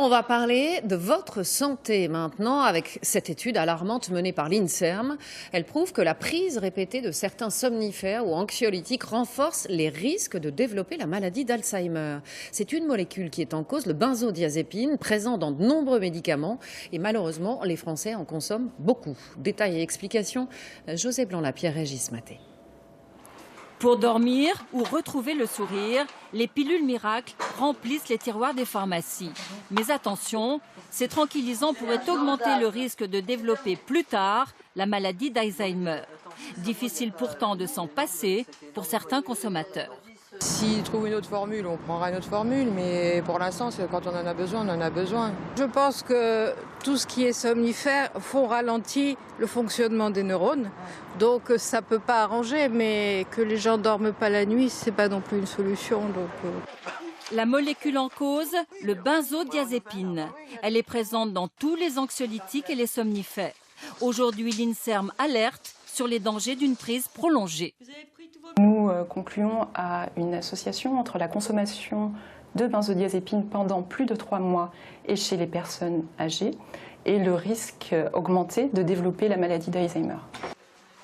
On va parler de votre santé maintenant avec cette étude alarmante menée par l'INSERM. Elle prouve que la prise répétée de certains somnifères ou anxiolytiques renforce les risques de développer la maladie d'Alzheimer. C'est une molécule qui est en cause, le benzodiazépine, présent dans de nombreux médicaments. Et malheureusement, les Français en consomment beaucoup. Détails et explications, José Blanc-Lapierre, Régis Maté. Pour dormir ou retrouver le sourire, les pilules miracles remplissent les tiroirs des pharmacies. Mais attention, ces tranquillisants pourraient augmenter le risque de développer plus tard la maladie d'Alzheimer. Difficile pourtant de s'en passer pour certains consommateurs. S'ils trouvent une autre formule, on prendra une autre formule, mais pour l'instant, quand on en a besoin, on en a besoin. Je pense que tout ce qui est somnifère font ralentir le fonctionnement des neurones, donc ça ne peut pas arranger, mais que les gens ne dorment pas la nuit, ce n'est pas non plus une solution. La molécule en cause, le benzodiazépine. Elle est présente dans tous les anxiolytiques et les somnifères. Aujourd'hui, l'INSERM alerte sur les dangers d'une prise prolongée. Nous concluons à une association entre la consommation de benzodiazépine pendant plus de 3 mois et chez les personnes âgées et le risque augmenté de développer la maladie d'Alzheimer.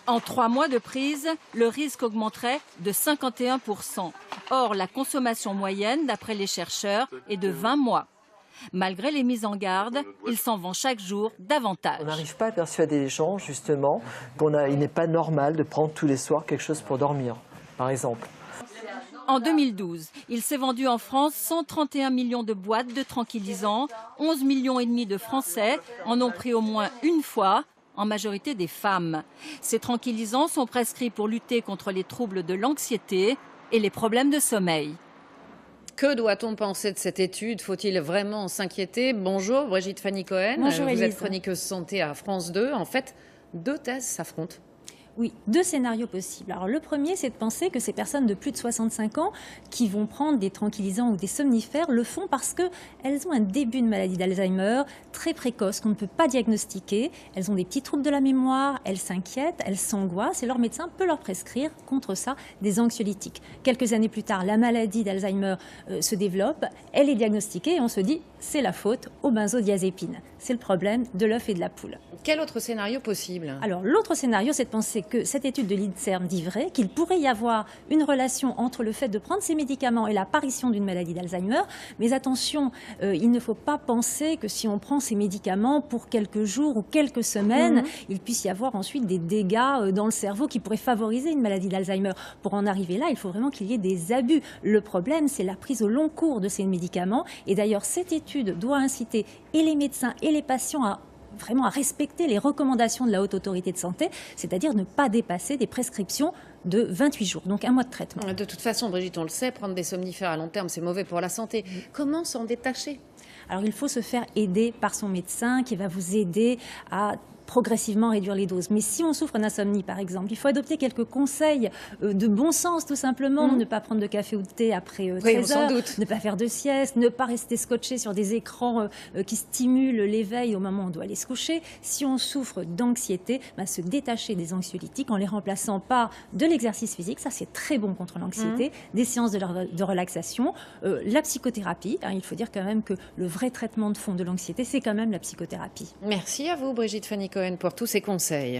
En 3 mois de prise, le risque augmenterait de 51%. Or, la consommation moyenne, d'après les chercheurs, est de 20 mois. Malgré les mises en garde, il s'en vend chaque jour davantage. On n'arrive pas à persuader les gens, justement, qu'il n'est pas normal de prendre tous les soirs quelque chose pour dormir, par exemple. En 2012, il s'est vendu en France 131 millions de boîtes de tranquillisants. 11,5 millions de Français en ont pris au moins une fois, en majorité des femmes. Ces tranquillisants sont prescrits pour lutter contre les troubles de l'anxiété et les problèmes de sommeil. Que doit-on penser de cette étude? Faut-il vraiment s'inquiéter? Bonjour, Brigitte Fanny Cohen. Bonjour, vous Élise. êtes chroniqueuse santé à France 2. En fait, 2 thèses s'affrontent. Oui, 2 scénarios possibles. Alors le premier, c'est de penser que ces personnes de plus de 65 ans qui vont prendre des tranquillisants ou des somnifères le font parce qu'elles ont un début de maladie d'Alzheimer très précoce qu'on ne peut pas diagnostiquer. Elles ont des petits troubles de la mémoire, elles s'inquiètent, elles s'angoissent et leur médecin peut leur prescrire contre ça des anxiolytiques. Quelques années plus tard, la maladie d'Alzheimer se développe, elle est diagnostiquée et on se dit c'est la faute au benzodiazépine. C'est le problème de l'œuf et de la poule. Quel autre scénario possible? Alors l'autre scénario, c'est de penser que cette étude de l'INSERM dit vrai, qu'il pourrait y avoir une relation entre le fait de prendre ces médicaments et l'apparition d'une maladie d'Alzheimer. Mais attention, il ne faut pas penser que si on prend ces médicaments pour quelques jours ou quelques semaines, il puisse y avoir ensuite des dégâts dans le cerveau qui pourraient favoriser une maladie d'Alzheimer. Pour en arriver là, il faut vraiment qu'il y ait des abus. Le problème, c'est la prise au long cours de ces médicaments. Et d'ailleurs, cette étude doit inciter et les médecins et les patients à respecter les recommandations de la Haute Autorité de Santé, c'est-à-dire ne pas dépasser des prescriptions de 28 jours, donc 1 mois de traitement. De toute façon, Brigitte, on le sait, prendre des somnifères à long terme, c'est mauvais pour la santé. Comment s'en détacher? Alors il faut se faire aider par son médecin qui va vous aider à progressivement réduire les doses. Mais si on souffre d'insomnie, par exemple, il faut adopter quelques conseils de bon sens, tout simplement. Ne pas prendre de café ou de thé après 13 heures, ne pas faire de sieste, ne pas rester scotché sur des écrans qui stimulent l'éveil au moment où on doit aller se coucher. Si on souffre d'anxiété, se détacher des anxiolytiques en les remplaçant par de l'exercice physique, ça c'est très bon contre l'anxiété, des séances de relaxation, la psychothérapie. Il faut dire quand même que le vrai traitement de fond de l'anxiété, c'est quand même la psychothérapie. Merci à vous, Brigitte Fanny Cohen, pour tous ces conseils.